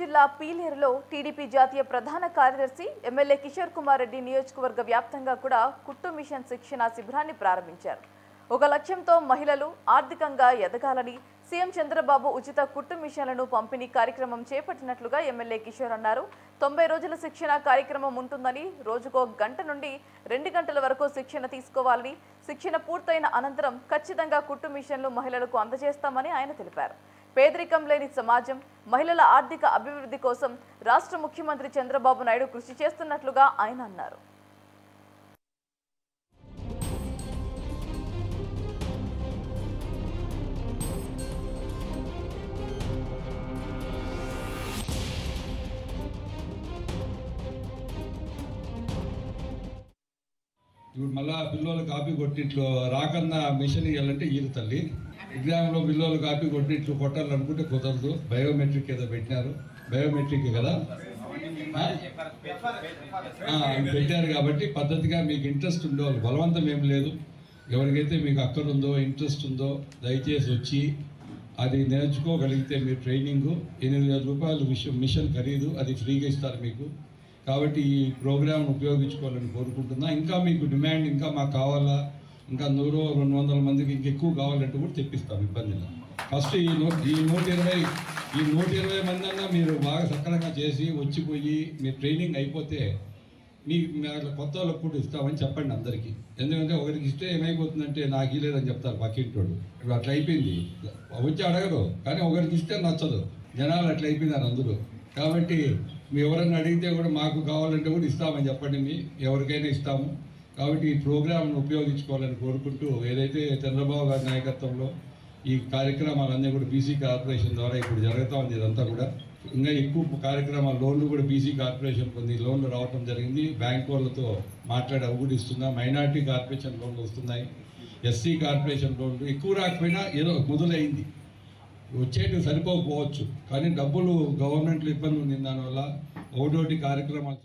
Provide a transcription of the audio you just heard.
జిల్లా పీలేరులో టీడీపీ జాతీయ ప్రధాన కార్యదర్శి ఎమ్మెల్యే కిషోర్ కుమార్ రెడ్డి నియోజకవర్గ వ్యాప్తంగా కూడా కుట్టు మిషన్ శిక్షణ శిబిరాన్ని ప్రారంభించారు. ఒక లక్ష్యంతో మహిళలు ఆర్థికంగా ఎదగాలని సీఎం చంద్రబాబు ఉచిత కుట్టు మిషన్లను పంపిణీ కార్యక్రమం చేపట్టినట్లుగా ఎమ్మెల్యే కిషోర్ అన్నారు. 90 రోజుల శిక్షణ కార్యక్రమం ఉంటుందని, రోజుకో గంట నుండి 2 గంటల వరకు శిక్షణ తీసుకోవాలని, శిక్షణ పూర్తయిన అనంతరం ఖచ్చితంగా కుట్టు మిషన్లు మహిళలకు అందజేస్తామని ఆయన తెలిపారు. పేదరికం లేని సమాజం, మహిళల ఆర్థిక అభివృద్ధి కోసం రాష్ట్ర ముఖ్యమంత్రి చంద్రబాబు నాయుడు కృషి చేస్తున్నట్లుగా ఆయన అన్నారు. ఇప్పుడు మళ్ళా పిల్లలు కాపీ కొట్టిట్లు రాకన్నా మిషన్ ఇవ్వాలంటే ఈరు తల్లి ఎగ్జామ్లో పిల్లలు కాపీ కొట్టిట్లు కొట్టాలనుకుంటే కుదరదు. బయోమెట్రిక్ ఏదో పెట్టినారు, బయోమెట్రిక్ కదా పెట్టారు కాబట్టి పద్ధతిగా మీకు ఇంట్రెస్ట్ ఉండేవాళ్ళు, బలవంతం ఏం లేదు. ఎవరికైతే మీకు అక్కడ ఉందో ఇంట్రెస్ట్ ఉందో దయచేసి వచ్చి అది నేర్చుకోగలిగితే మీరు ట్రైనింగు 8,000 రూపాయలు మిషన్ ఖరీదు, అది ఫ్రీగా ఇస్తారు మీకు. కాబట్టి ఈ ప్రోగ్రామ్ను ఉపయోగించుకోవాలని కోరుకుంటున్నా. ఇంకా మీకు డిమాండ్ ఇంకా మాకు కావాలా, ఇంకా 100-200 మందికి ఇంకెక్కువ కావాలంటే కూడా తెప్పిస్తాం, ఇబ్బంది లేదు. ఫస్ట్ ఈ 120 మంది అన్నా మీరు బాగా సక్రమంగా చేసి వచ్చిపోయి మీ ట్రైనింగ్ అయిపోతే మీకు కొత్త వాళ్ళకు కూడా ఇస్తామని చెప్పండి అందరికీ. ఎందుకంటే ఒకరికి ఇస్తే ఏమైపోతుందంటే నాకు ఇలేదని చెప్తారు పక్కింటోడు. ఇప్పుడు అట్లా అయిపోయింది, వచ్చి అడగరు, కానీ ఒకరికి ఇస్తే నచ్చదు. జనాలు అట్లా అయిపోయినారు అందరూ. కాబట్టి మీ ఎవరైనా అడిగితే కూడా మాకు కావాలంటే కూడా ఇస్తామని చెప్పండి, మీ ఎవరికైనా ఇస్తాము. కాబట్టి ఈ ప్రోగ్రాంను ఉపయోగించుకోవాలని కోరుకుంటూ, ఏదైతే చంద్రబాబు గారి నాయకత్వంలో ఈ కార్యక్రమాలన్నీ కూడా బీసీ కార్పొరేషన్ ద్వారా ఇప్పుడు జరుగుతూ ఉంది. ఇదంతా కూడా ఇంకా ఎక్కువ కార్యక్రమాలు, లోన్లు కూడా బీసీ కార్పొరేషన్ కొన్ని లోన్లు రావడం జరిగింది. బ్యాంక్ వాళ్ళతో మాట్లాడి అవి కూడా ఇస్తున్నాం. మైనార్టీ కార్పొరేషన్ లోన్లు వస్తున్నాయి, ఎస్సీ కార్పొరేషన్ లోన్లు ఎక్కువ రాకపోయినా ఏదో మొదలైంది. వచ్చేటివి సరిపోకపోవచ్చు, కానీ డబ్బులు గవర్నమెంట్లో ఇబ్బంది ఉంది. దానివల్ల ఒకటోటి కార్యక్రమాలు